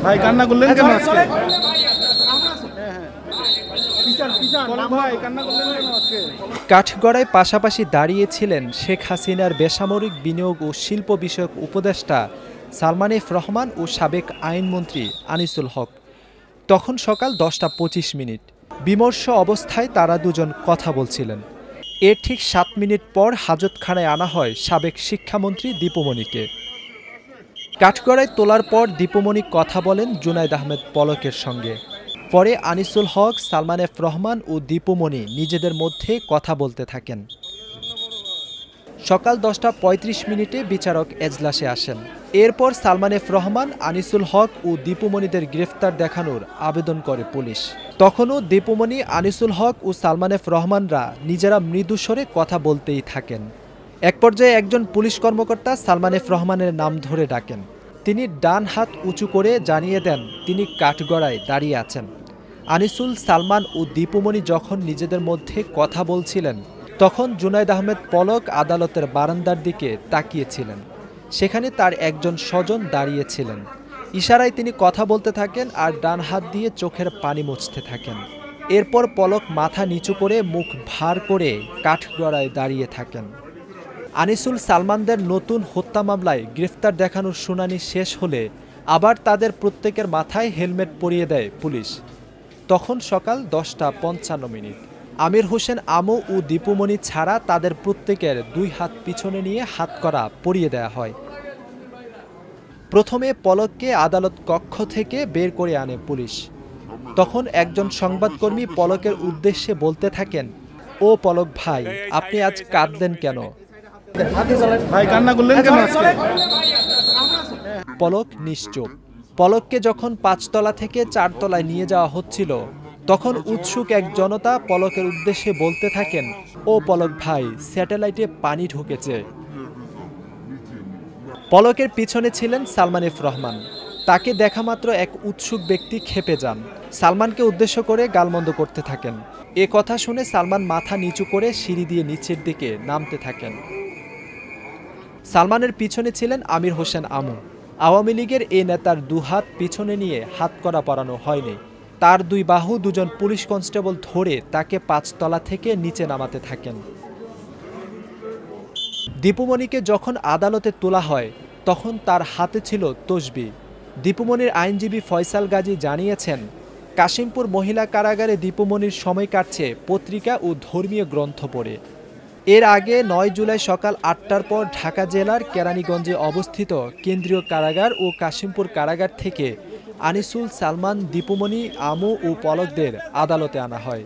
ভাই কান্না করলেন কেন আজকে? কাঠগড়ায় পাশাপাশি দাঁড়িয়েছিলেন শেখ হাসিনার বেসামরিক বিনিয়োগ ও শিল্প বিষয়ক উপদেষ্টা সালমান এফ রহমান ও সাবেক আইনমন্ত্রী আনিসুল হক। তখন সকাল 10টা 25 মিনিট। বিমর্ষ অবস্থায় তারা দুজন কথা বলছিলেন। এর ঠিক 7 মিনিট পর হাজতখানায় আনা হয় সাবেক শিক্ষামন্ত্রী দীপুমণিকে। কাঠগড়ায় তোলার পর দীপুমণি কথা বলেন জুনায়েদ আহমেদ পলকের সঙ্গে। পরে আনিসুল হক, সালমান এফ রহমান ও দীপুমণি নিজেদের মধ্যে কথা বলতে থাকেন। সকাল 10টা 35 মিনিটে বিচারক এজলাসে আসেন। এরপর সালমান এফ রহমান, আনিসুল হক ও দীপুমণিদের গ্রেফতার দেখানোর আবেদন করে পুলিশ। তখনও দীপুমণি, আনিসুল হক ও সালমান এফ রহমানরা নিজেরা মৃদু স্বরে কথা বলতেই থাকেন। এক পর্যায়ে একজন পুলিশ কর্মকর্তা সালমান এফ রহমানের নাম ধরে ডাকেন। তিনি ডান হাত উঁচু করে জানিয়ে দেন তিনি কাঠগড়ায় দাঁড়িয়ে আছেন। আনিসুল, সালমান ও দীপুমণি যখন নিজেদের মধ্যে কথা বলছিলেন তখন জুনায়েদ আহমেদ পলক আদালতের বারান্দার দিকে তাকিয়েছিলেন। সেখানে তার একজন স্বজন দাঁড়িয়েছিলেন। ইশারায় তিনি কথা বলতে থাকেন আর ডান হাত দিয়ে চোখের পানি মুছতে থাকেন। এরপর পলক মাথা নিচু করে মুখ ভার করে কাঠগড়ায় দাঁড়িয়ে থাকেন। আনিসুল, সালমানদের নতুন হত্যা মামলায় গ্রেফতার দেখানোর শুনানি শেষ হলে আবার তাদের প্রত্যেকের মাথায় হেলমেট পরিয়ে দেয় পুলিশ। তখন সকাল 10টা 55 মিনিট। আমির হোসেন আমু ও দীপুমণি ছাড়া তাদের প্রত্যেকের 2 হাত পিছনে নিয়ে হাতকড়া পরিয়ে দেয়া হয়। প্রথমে পলককে আদালত কক্ষ থেকে বের করে আনে পুলিশ। তখন একজন সংবাদকর্মী পলকের উদ্দেশ্যে বলতে থাকেন, ও পলক ভাই, আপনি আজ কাঁদলেন কেন? ভাই কান্না করলেন কেন আজকে? পলক নিশ্চুপ। পলককে যখন 5 তলা থেকে 4 তলায় নিয়ে যাওয়া হচ্ছিল তখন উৎসুক এক জনতা পলকের উদ্দেশ্যে বলতে থাকেন, ও পলক ভাই, স্যাটেলাইটে পানি ঢুকেছে। পলকের পিছনে ছিলেন সালমান এফ রহমান। তাকে দেখা মাত্র এক উৎসুক ব্যক্তি ক্ষেপে যান। সালমানকে উদ্দেশ্য করে গালমন্দ করতে থাকেন। এ কথা শুনে সালমান মাথা নিচু করে সিঁড়ি দিয়ে নিচের দিকে নামতে থাকেন। সালমানের পিছনে ছিলেন আমির হোসেন আমু। আওয়ামী লীগের এ নেতার 2 হাত পিছনে নিয়ে হাতকড়া পরানো হয়নি। তার 2 বাহু দুজন পুলিশ কনস্টেবল ধরে তাকে 5 তলা থেকে নিচে নামাতে থাকেন। দীপুমণিকে যখন আদালতে তোলা হয় তখন তার হাতে ছিল তসবিহ। দীপুমণির আইনজীবী ফয়সাল গাজী জানিয়েছেন, কাশিমপুর মহিলা কারাগারে দীপুমণির সময় কাটছে পত্রিকা ও ধর্মীয় গ্রন্থ পড়ে। এর আগে 9 জুলাই সকাল 8টার পর ঢাকা জেলার কেরানীগঞ্জে অবস্থিত কেন্দ্রীয় কারাগার ও কাশিমপুর কারাগার থেকে আনিসুল, সালমান, দীপুমণি, আমু ও পলকদের আদালতে আনা হয়।